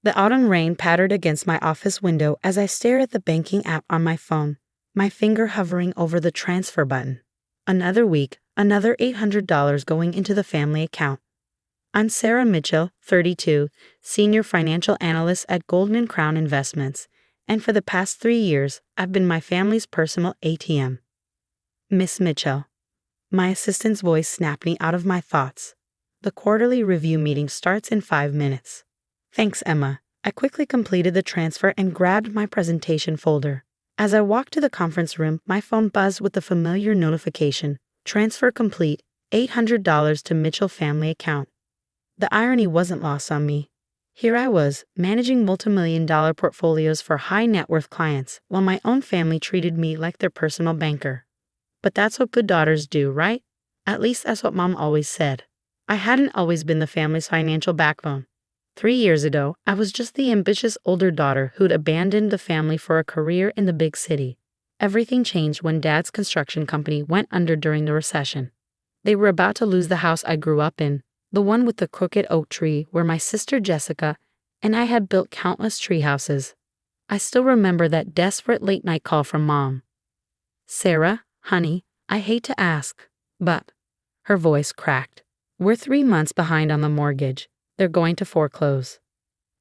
The autumn rain pattered against my office window as I stared at the banking app on my phone, my finger hovering over the transfer button. Another week, another $800 going into the family account. I'm Sarah Mitchell, 32, senior financial analyst at Golden Crown Investments, and for the past 3 years, I've been my family's personal ATM. Miss Mitchell. My assistant's voice snapped me out of my thoughts. The quarterly review meeting starts in 5 minutes. Thanks, Emma. I quickly completed the transfer and grabbed my presentation folder. As I walked to the conference room, my phone buzzed with the familiar notification. Transfer complete, $800 to Mitchell family account. The irony wasn't lost on me. Here I was, managing multimillion-dollar portfolios for high-net-worth clients, while my own family treated me like their personal banker. But that's what good daughters do, right? At least that's what Mom always said. I hadn't always been the family's financial backbone. 3 years ago, I was just the ambitious older daughter who'd abandoned the family for a career in the big city. Everything changed when Dad's construction company went under during the recession. They were about to lose the house I grew up in, the one with the crooked oak tree where my sister Jessica and I had built countless tree houses. I still remember that desperate late-night call from Mom. "Sarah, honey, I hate to ask, but..." Her voice cracked. "We're 3 months behind on the mortgage. They're going to foreclose."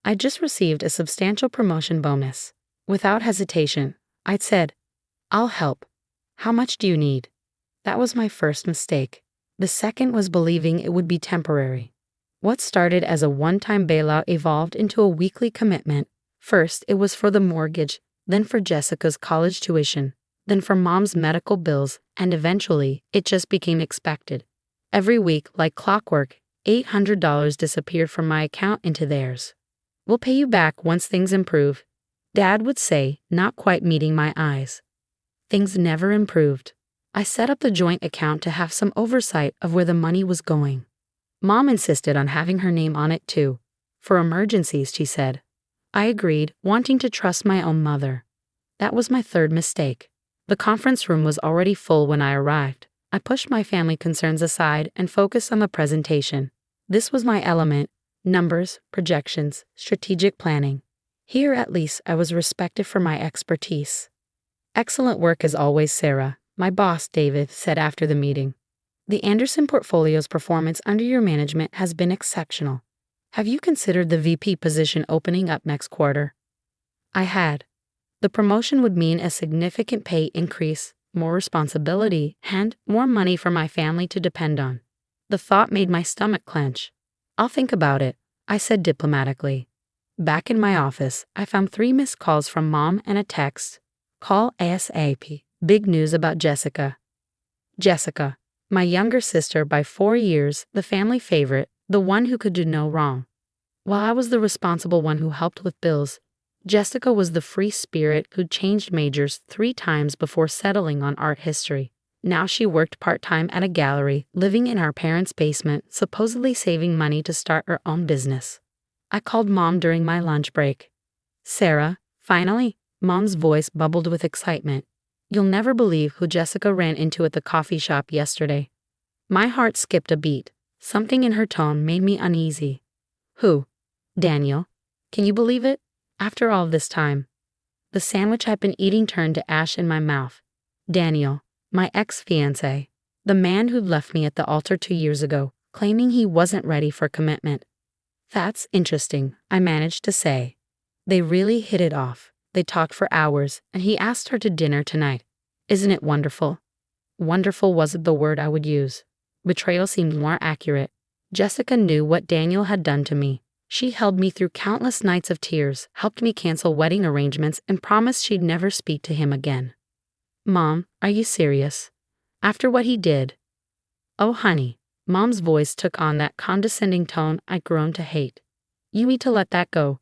I just received a substantial promotion bonus. Without hesitation, I'd said, "I'll help. How much do you need?" That was my first mistake. The second was believing it would be temporary. What started as a one-time bailout evolved into a weekly commitment. First, it was for the mortgage, then for Jessica's college tuition, then for Mom's medical bills, and eventually, it just became expected. Every week, like clockwork, $800 disappeared from my account into theirs. "We'll pay you back once things improve," Dad would say, not quite meeting my eyes. Things never improved. I set up the joint account to have some oversight of where the money was going. Mom insisted on having her name on it too. For emergencies, she said. I agreed, wanting to trust my own mother. That was my third mistake. The conference room was already full when I arrived. I pushed my family concerns aside and focused on the presentation. This was my element: numbers, projections, strategic planning. Here, at least, I was respected for my expertise. "Excellent work as always, Sarah," my boss, David, said after the meeting. "The Anderson portfolio's performance under your management has been exceptional. Have you considered the VP position opening up next quarter?" I had. The promotion would mean a significant pay increase, more responsibility, and more money for my family to depend on. The thought made my stomach clench. "I'll think about it," I said diplomatically. Back in my office, I found 3 missed calls from Mom and a text. "Call ASAP. Big news about Jessica." Jessica, my younger sister by 4 years, the family favorite, the one who could do no wrong. While I was the responsible one who helped with bills, Jessica was the free spirit who'd changed majors 3 times before settling on art history. Now she worked part-time at a gallery, living in our parents' basement, supposedly saving money to start her own business. I called Mom during my lunch break. "Sarah, finally?" Mom's voice bubbled with excitement. "You'll never believe who Jessica ran into at the coffee shop yesterday." My heart skipped a beat. Something in her tone made me uneasy. "Who?" "Daniel. Can you believe it? After all this time." The sandwich I'd been eating turned to ash in my mouth. Daniel, my ex-fiancé, the man who'd left me at the altar 2 years ago, claiming he wasn't ready for commitment. "That's interesting," I managed to say. They really hit it off. They talked for hours, and he asked her to dinner tonight. Isn't it wonderful? Wonderful wasn't the word I would use. Betrayal seemed more accurate. Jessica knew what Daniel had done to me. She held me through countless nights of tears, helped me cancel wedding arrangements, and promised she'd never speak to him again. "Mom, are you serious? After what he did?" "Oh, honey." Mom's voice took on that condescending tone I'd grown to hate. "You need to let that go.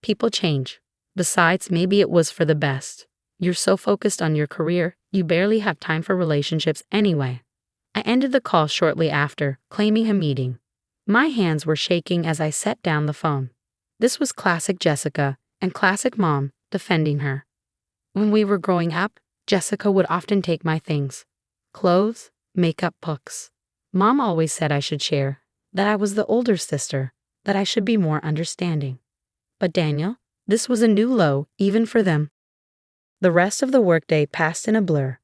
People change. Besides, maybe it was for the best. You're so focused on your career, you barely have time for relationships anyway." I ended the call shortly after, claiming a meeting. My hands were shaking as I set down the phone. This was classic Jessica and classic Mom defending her. When we were growing up, Jessica would often take my things: clothes, makeup, books. Mom always said I should share, that I was the older sister, that I should be more understanding. But Daniel, this was a new low, even for them. The rest of the workday passed in a blur.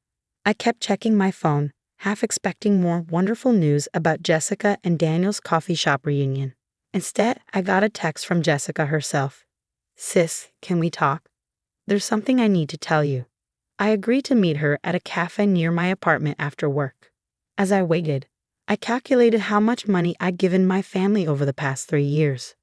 I kept checking my phone, half expecting more wonderful news about Jessica and Daniel's coffee shop reunion. Instead, I got a text from Jessica herself. "Sis, can we talk? There's something I need to tell you." I agreed to meet her at a cafe near my apartment after work. As I waited, I calculated how much money I'd given my family over the past 3 years.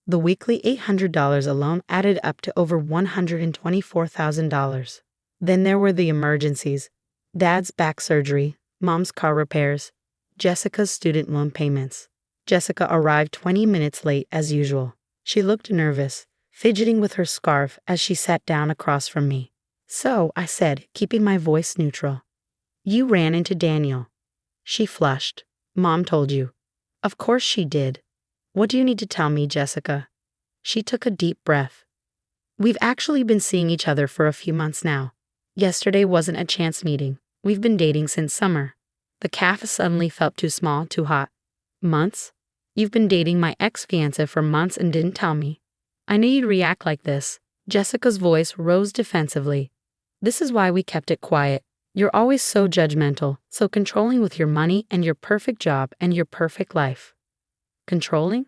The weekly $800 alone added up to over $124,000. Then there were the emergencies: Dad's back surgery, Mom's car repairs, Jessica's student loan payments. Jessica arrived 20 minutes late as usual. She looked nervous, fidgeting with her scarf as she sat down across from me. "So," I said, keeping my voice neutral, "you ran into Daniel." She flushed. "Mom told you." "Of course she did. What do you need to tell me, Jessica?" She took a deep breath. "We've actually been seeing each other for a few months now. Yesterday wasn't a chance meeting. We've been dating since summer." The cafe suddenly felt too small, too hot. "Months? You've been dating my ex-fiancé for months and didn't tell me." "I knew you'd react like this." Jessica's voice rose defensively. "This is why we kept it quiet. You're always so judgmental, so controlling with your money and your perfect job and your perfect life." "Controlling?"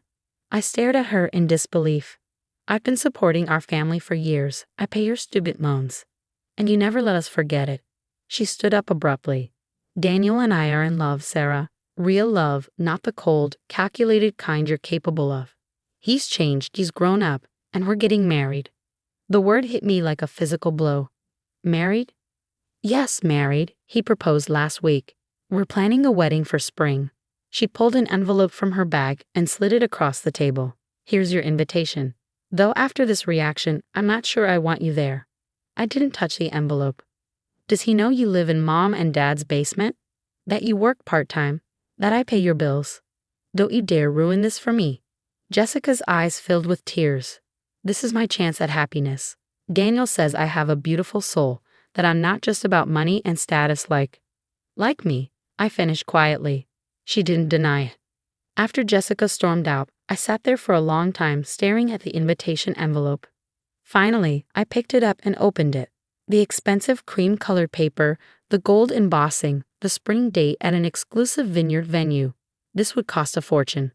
I stared at her in disbelief. "I've been supporting our family for years. I pay your student loans. And you never let us forget it." She stood up abruptly. "Daniel and I are in love, Sarah. Real love, not the cold, calculated kind you're capable of. He's changed, he's grown up, and we're getting married." The word hit me like a physical blow. "Married?" "Yes, married. He proposed last week. We're planning a wedding for spring." She pulled an envelope from her bag and slid it across the table. "Here's your invitation. Though after this reaction, I'm not sure I want you there." I didn't touch the envelope. "Does he know you live in Mom and Dad's basement? That you work part-time? That I pay your bills? Don't you dare ruin this for me." Jessica's eyes filled with tears. "This is my chance at happiness. Daniel says I have a beautiful soul, that I'm not just about money and status like me," I finished quietly. She didn't deny it. After Jessica stormed out, I sat there for a long time staring at the invitation envelope. Finally, I picked it up and opened it. The expensive cream-colored paper, the gold embossing, the spring date at an exclusive vineyard venue. This would cost a fortune.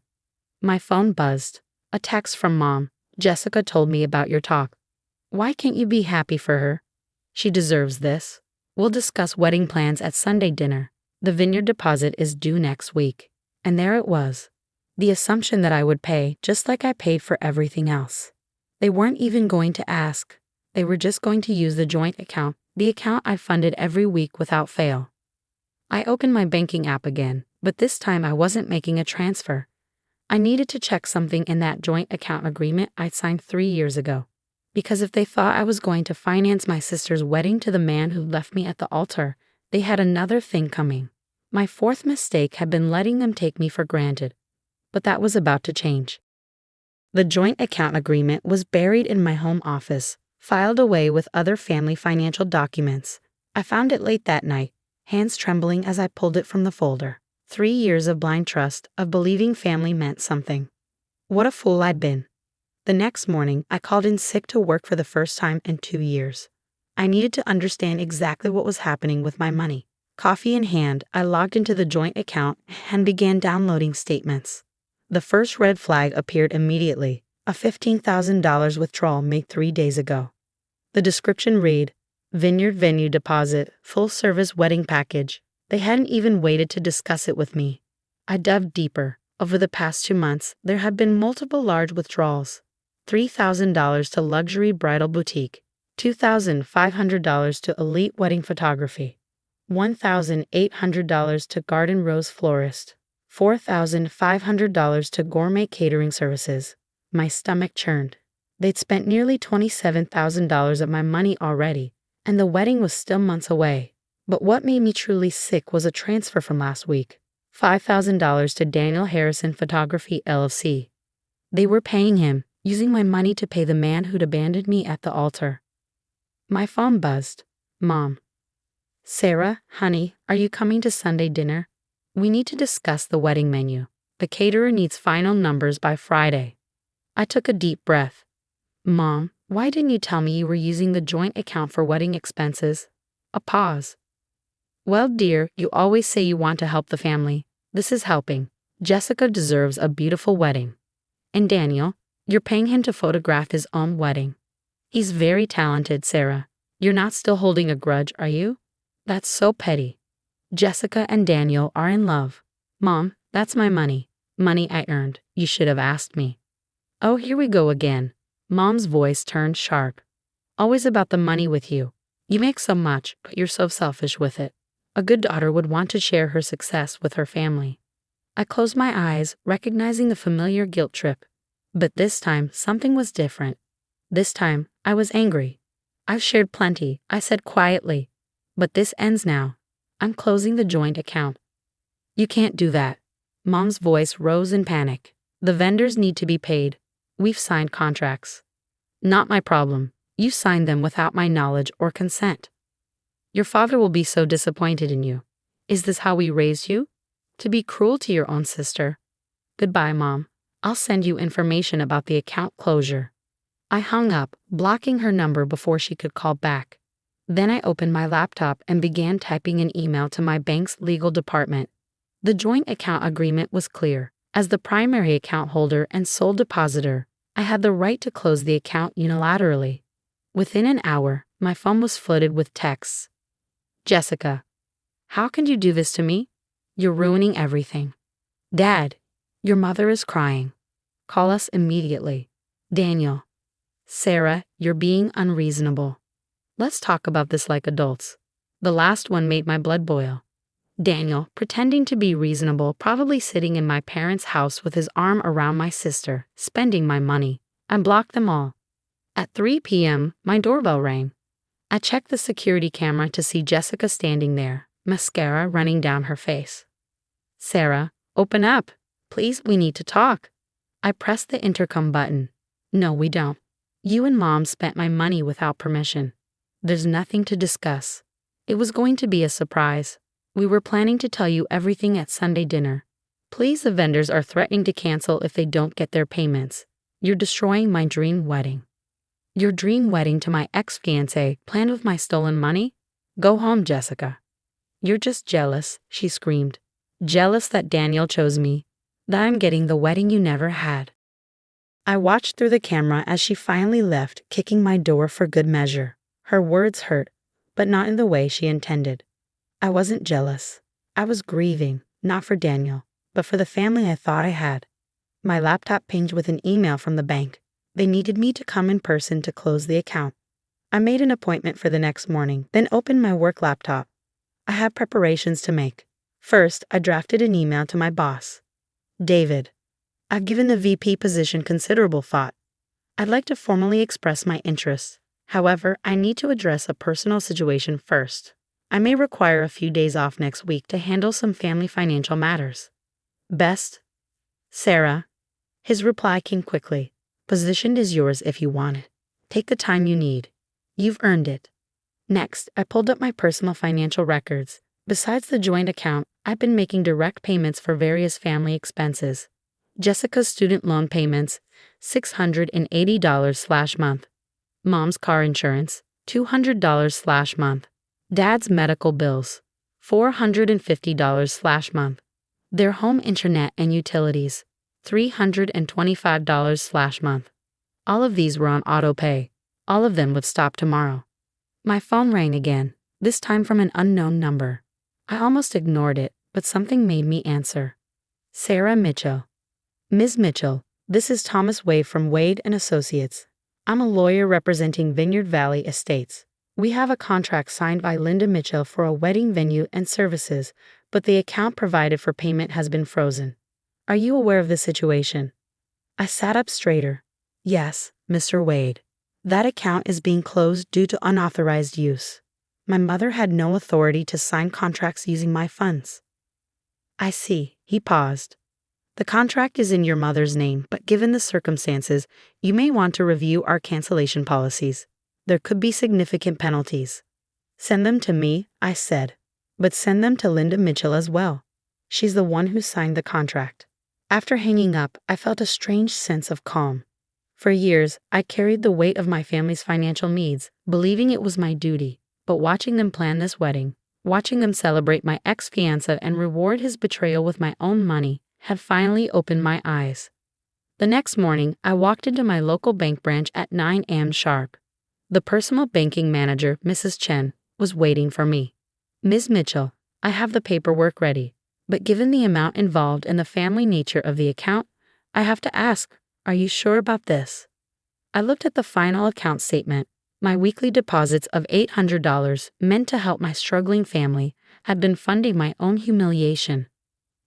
My phone buzzed. A text from Mom. "Jessica told me about your talk. Why can't you be happy for her? She deserves this. We'll discuss wedding plans at Sunday dinner. The vineyard deposit is due next week." And there it was. The assumption that I would pay, just like I paid for everything else. They weren't even going to ask. They were just going to use the joint account, the account I funded every week without fail. I opened my banking app again, but this time I wasn't making a transfer. I needed to check something in that joint account agreement I'd signed 3 years ago. Because if they thought I was going to finance my sister's wedding to the man who left me at the altar, they had another thing coming. My fourth mistake had been letting them take me for granted. But that was about to change. The joint account agreement was buried in my home office, filed away with other family financial documents. I found it late that night, hands trembling as I pulled it from the folder. 3 years of blind trust, of believing family meant something. What a fool I'd been. The next morning, I called in sick to work for the first time in 2 years. I needed to understand exactly what was happening with my money. Coffee in hand, I logged into the joint account and began downloading statements. The first red flag appeared immediately: a $15,000 withdrawal made 3 days ago. The description read, "Vineyard venue deposit, full-service wedding package." They hadn't even waited to discuss it with me. I dug deeper. Over the past 2 months, there had been multiple large withdrawals. $3,000 to luxury bridal boutique, $2,500 to elite wedding photography, $1,800 to garden rose florist, $4,500 to gourmet catering services. My stomach churned. They'd spent nearly $27,000 of my money already, and the wedding was still months away. But what made me truly sick was a transfer from last week. $5,000 to Daniel Harrison Photography LLC. They were paying him, using my money to pay the man who'd abandoned me at the altar. My phone buzzed. "Mom." "Sarah, honey, are you coming to Sunday dinner? We need to discuss the wedding menu. The caterer needs final numbers by Friday." I took a deep breath. Mom, why didn't you tell me you were using the joint account for wedding expenses? A pause. Well, dear, you always say you want to help the family. This is helping. Jessica deserves a beautiful wedding. And Daniel, you're paying him to photograph his own wedding. He's very talented, Sarah. You're not still holding a grudge, are you? That's so petty. Jessica and Daniel are in love. Mom, that's my money. Money I earned. You should have asked me. Oh, here we go again. Mom's voice turned sharp. Always about the money with you. You make so much, but you're so selfish with it. A good daughter would want to share her success with her family. I closed my eyes, recognizing the familiar guilt trip. But this time, something was different. This time, I was angry. I've shared plenty, I said quietly. But this ends now. I'm closing the joint account. You can't do that. Mom's voice rose in panic. The vendors need to be paid. We've signed contracts. Not my problem. You signed them without my knowledge or consent. Your father will be so disappointed in you. Is this how we raised you? To be cruel to your own sister? Goodbye, Mom. I'll send you information about the account closure. I hung up, blocking her number before she could call back. Then I opened my laptop and began typing an email to my bank's legal department. The joint account agreement was clear. As the primary account holder and sole depositor, I had the right to close the account unilaterally. Within an hour, my phone was flooded with texts. Jessica, how can you do this to me? You're ruining everything. Dad, your mother is crying. Call us immediately. Daniel, Sarah, you're being unreasonable. Let's talk about this like adults. The last one made my blood boil. Daniel, pretending to be reasonable, probably sitting in my parents' house with his arm around my sister, spending my money. I blocked them all. At 3 p.m., my doorbell rang. I checked the security camera to see Jessica standing there, mascara running down her face. Sarah, open up. Please, we need to talk. I pressed the intercom button. No, we don't. You and Mom spent my money without permission. There's nothing to discuss. It was going to be a surprise. We were planning to tell you everything at Sunday dinner. Please, the vendors are threatening to cancel if they don't get their payments. You're destroying my dream wedding. Your dream wedding to my ex-fiancé planned with my stolen money? Go home, Jessica. You're just jealous, she screamed. Jealous that Daniel chose me, that I'm getting the wedding you never had. I watched through the camera as she finally left, kicking my door for good measure. Her words hurt, but not in the way she intended. I wasn't jealous. I was grieving, not for Daniel, but for the family I thought I had. My laptop pinged with an email from the bank. They needed me to come in person to close the account. I made an appointment for the next morning, then opened my work laptop. I had preparations to make. First, I drafted an email to my boss. David, I've given the VP position considerable thought. I'd like to formally express my interests. However, I need to address a personal situation first. I may require a few days off next week to handle some family financial matters. Best, Sarah. His reply came quickly. Position is yours if you want it. Take the time you need. You've earned it. Next, I pulled up my personal financial records. Besides the joint account, I've been making direct payments for various family expenses. Jessica's student loan payments, $680/month. Mom's car insurance, $200/month. Dad's medical bills, $450/month. Their home internet and utilities, $325/month. All of these were on auto pay. All of them would stop tomorrow. My phone rang again, this time from an unknown number. I almost ignored it, but something made me answer. Sarah Mitchell. Ms. Mitchell, this is Thomas Wade from Wade & Associates. I'm a lawyer representing Vineyard Valley Estates. We have a contract signed by Linda Mitchell for a wedding venue and services, but the account provided for payment has been frozen. Are you aware of this situation? I sat up straighter. Yes, Mr. Wade. That account is being closed due to unauthorized use. My mother had no authority to sign contracts using my funds. I see. He paused. The contract is in your mother's name, but given the circumstances, you may want to review our cancellation policies. There could be significant penalties. Send them to me, I said, but send them to Linda Mitchell as well. She's the one who signed the contract. After hanging up, I felt a strange sense of calm. For years, I carried the weight of my family's financial needs, believing it was my duty. But watching them plan this wedding, watching them celebrate my ex-fiancé and reward his betrayal with my own money, had finally opened my eyes. The next morning, I walked into my local bank branch at 9 a.m. sharp. The personal banking manager, Mrs. Chen, was waiting for me. "Ms. Mitchell, I have the paperwork ready, but given the amount involved and the family nature of the account, I have to ask, are you sure about this?" I looked at the final account statement. My weekly deposits of $800, meant to help my struggling family, had been funding my own humiliation.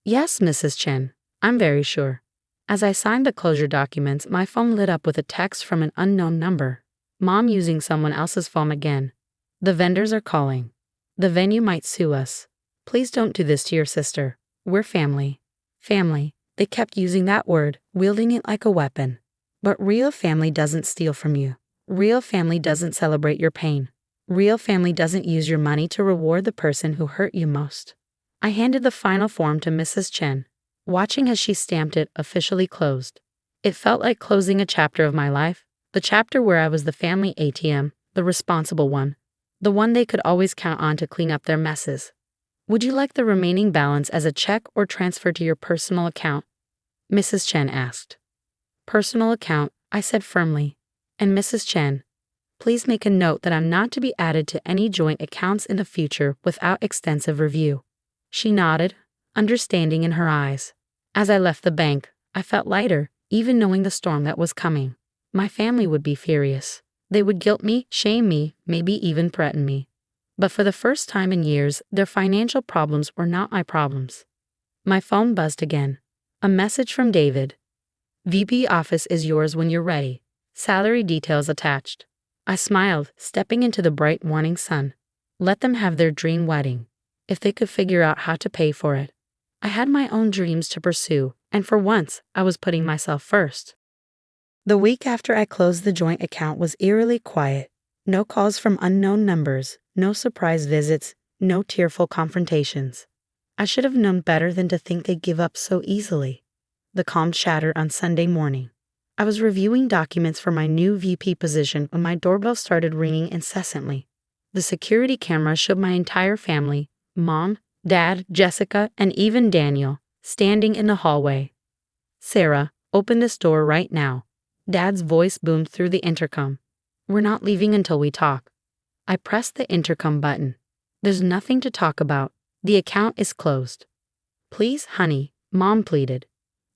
"Yes, Mrs. Chen, I'm very sure." As I signed the closure documents, my phone lit up with a text from an unknown number. "Mom using someone else's phone again. The vendors are calling. The venue might sue us. Please don't do this to your sister. We're family." Family. They kept using that word, wielding it like a weapon. But real family doesn't steal from you. Real family doesn't celebrate your pain. Real family doesn't use your money to reward the person who hurt you most. I handed the final form to Mrs. Chen, watching as she stamped it officially closed. It felt like closing a chapter of my life, the chapter where I was the family ATM, the responsible one, the one they could always count on to clean up their messes. "Would you like the remaining balance as a check or transfer to your personal account?" Mrs. Chen asked. "Personal account," I said firmly. "And Mrs. Chen, please make a note that I'm not to be added to any joint accounts in the future without extensive review." She nodded, understanding in her eyes. As I left the bank, I felt lighter, even knowing the storm that was coming. My family would be furious. They would guilt me, shame me, maybe even threaten me. But for the first time in years, their financial problems were not my problems. My phone buzzed again. A message from David. "VP office is yours when you're ready. Salary details attached." I smiled, stepping into the bright morning sun. Let them have their dream wedding, if they could figure out how to pay for it. I had my own dreams to pursue, and for once, I was putting myself first. The week after I closed the joint account was eerily quiet. No calls from unknown numbers, no surprise visits, no tearful confrontations. I should have known better than to think they'd give up so easily. The calm shattered on Sunday morning. I was reviewing documents for my new VP position when my doorbell started ringing incessantly. The security camera showed my entire family, Mom, Dad, Jessica, and even Daniel, standing in the hallway. "Sarah, open this door right now." Dad's voice boomed through the intercom. "We're not leaving until we talk." I pressed the intercom button. "There's nothing to talk about. The account is closed." "Please, honey," Mom pleaded.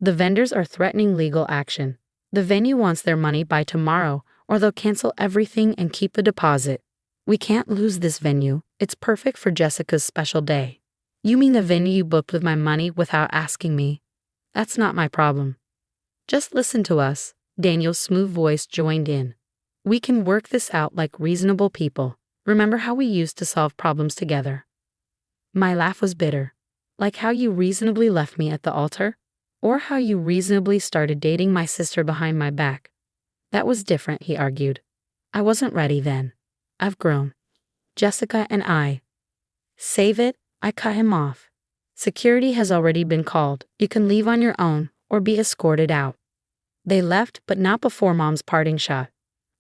"The vendors are threatening legal action. The venue wants their money by tomorrow, or they'll cancel everything and keep the deposit. We can't lose this venue. It's perfect for Jessica's special day." "You mean the venue you booked with my money without asking me?" "That's not my problem." "Just listen to us," Daniel's smooth voice joined in. "We can work this out like reasonable people. Remember how we used to solve problems together?" My laugh was bitter. "Like how you reasonably left me at the altar? Or how you reasonably started dating my sister behind my back?" "That was different," he argued. "I wasn't ready then. I've grown. Jessica and I." "Save it," I cut him off. "Security has already been called. You can leave on your own or be escorted out." They left, but not before Mom's parting shot.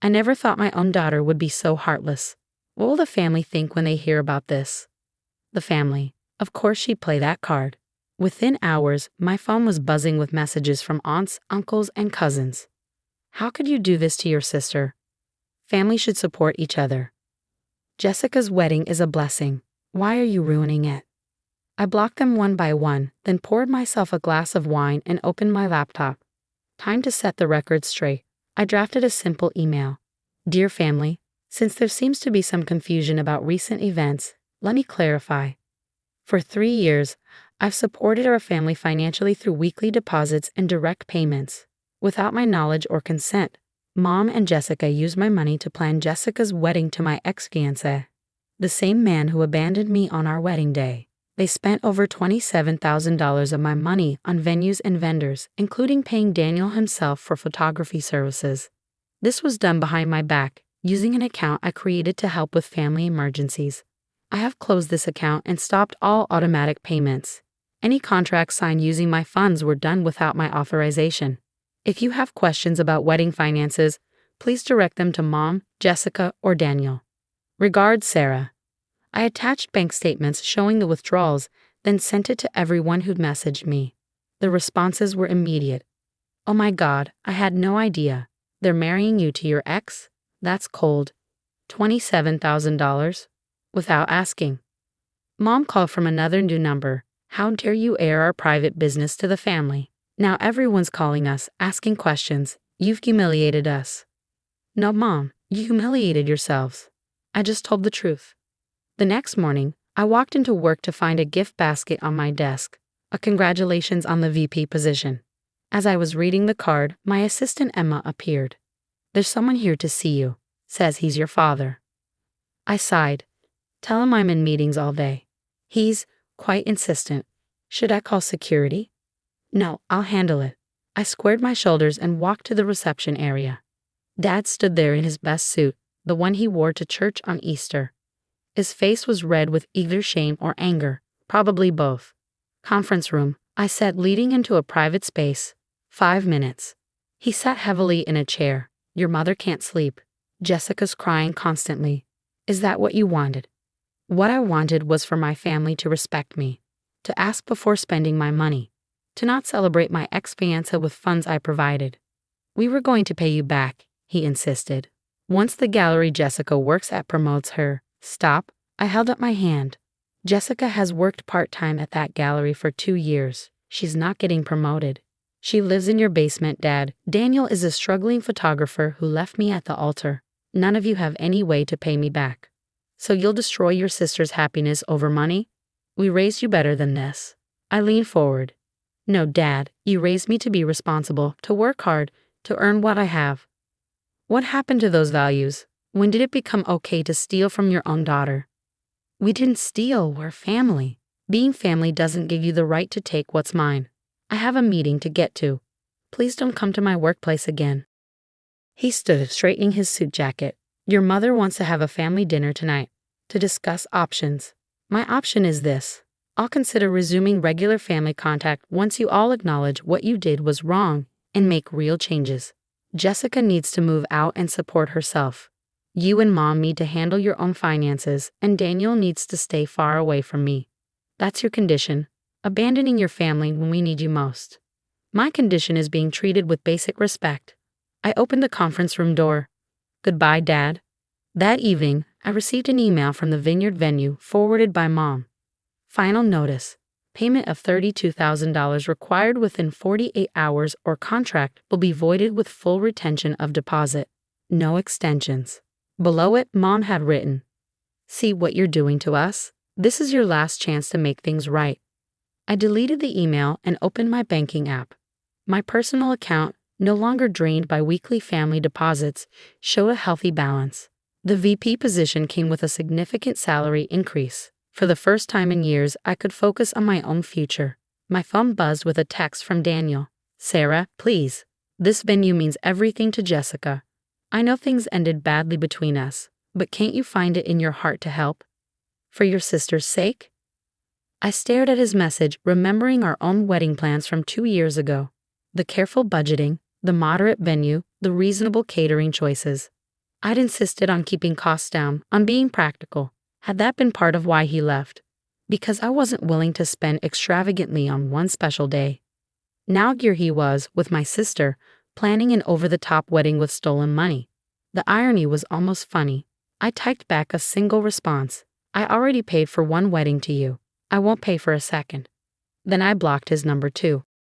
"I never thought my own daughter would be so heartless. What will the family think when they hear about this?" The family. Of course she'd play that card. Within hours, my phone was buzzing with messages from aunts, uncles, and cousins. "How could you do this to your sister? Family should support each other. Jessica's wedding is a blessing. Why are you ruining it?" I blocked them one by one, then poured myself a glass of wine and opened my laptop. Time to set the record straight. I drafted a simple email. "Dear family, since there seems to be some confusion about recent events, let me clarify. For 3 years, I've supported our family financially through weekly deposits and direct payments. Without my knowledge or consent, Mom and Jessica used my money to plan Jessica's wedding to my ex-fiancé, the same man who abandoned me on our wedding day. They spent over $27,000 of my money on venues and vendors, including paying Daniel himself for photography services. This was done behind my back, using an account I created to help with family emergencies. I have closed this account and stopped all automatic payments. Any contracts signed using my funds were done without my authorization. If you have questions about wedding finances, please direct them to Mom, Jessica, or Daniel. Regards, Sarah. I attached bank statements showing the withdrawals, then sent it to everyone who'd messaged me. The responses were immediate. Oh my God, I had no idea. They're marrying you to your ex? That's cold. $27,000? Without asking. Mom called from another new number. How dare you air our private business to the family? Now everyone's calling us, asking questions. You've humiliated us. No, Mom, you humiliated yourselves. I just told the truth. The next morning, I walked into work to find a gift basket on my desk. A congratulations on the VP position. As I was reading the card, my assistant Emma appeared. There's someone here to see you. Says he's your father. I sighed. Tell him I'm in meetings all day. He's quite insistent. Should I call security? No, I'll handle it. I squared my shoulders and walked to the reception area. Dad stood there in his best suit, the one he wore to church on Easter. His face was red with either shame or anger, probably both. Conference room, I said, leading into a private space. 5 minutes. He sat heavily in a chair. Your mother can't sleep. Jessica's crying constantly. Is that what you wanted? What I wanted was for my family to respect me, to ask before spending my money, to not celebrate my ex-fiancé with funds I provided. We were going to pay you back, he insisted. Once the gallery Jessica works at promotes her. Stop, I held up my hand. Jessica has worked part-time at that gallery for 2 years. She's not getting promoted. She lives in your basement, Dad. Daniel is a struggling photographer who left me at the altar. None of you have any way to pay me back. So you'll destroy your sister's happiness over money? We raised you better than this. I leaned forward. No, Dad, you raised me to be responsible, to work hard, to earn what I have. What happened to those values? When did it become okay to steal from your own daughter? We didn't steal, we're family. Being family doesn't give you the right to take what's mine. I have a meeting to get to. Please don't come to my workplace again. He stood, straightening his suit jacket. Your mother wants to have a family dinner tonight, to discuss options. My option is this. I'll consider resuming regular family contact once you all acknowledge what you did was wrong and make real changes. Jessica needs to move out and support herself. You and Mom need to handle your own finances, and Daniel needs to stay far away from me. That's your condition, abandoning your family when we need you most. My condition is being treated with basic respect. I opened the conference room door. Goodbye, Dad. That evening, I received an email from the Vineyard venue forwarded by Mom. Final notice. Payment of $32,000 required within 48 hours or contract will be voided with full retention of deposit. No extensions. Below it, Mom had written, See what you're doing to us? This is your last chance to make things right. I deleted the email and opened my banking app. My personal account, no longer drained by weekly family deposits, showed a healthy balance. The VP position came with a significant salary increase. For the first time in years, I could focus on my own future. My phone buzzed with a text from Daniel. Sarah, please. This venue means everything to Jessica. I know things ended badly between us, but can't you find it in your heart to help? For your sister's sake? I stared at his message, remembering our own wedding plans from 2 years ago. The careful budgeting, the moderate venue, the reasonable catering choices. I'd insisted on keeping costs down, on being practical. Had that been part of why he left? Because I wasn't willing to spend extravagantly on one special day. Now here he was, with my sister, planning an over-the-top wedding with stolen money. The irony was almost funny. I typed back a single response. I already paid for one wedding to you. I won't pay for a second. Then I blocked his number too.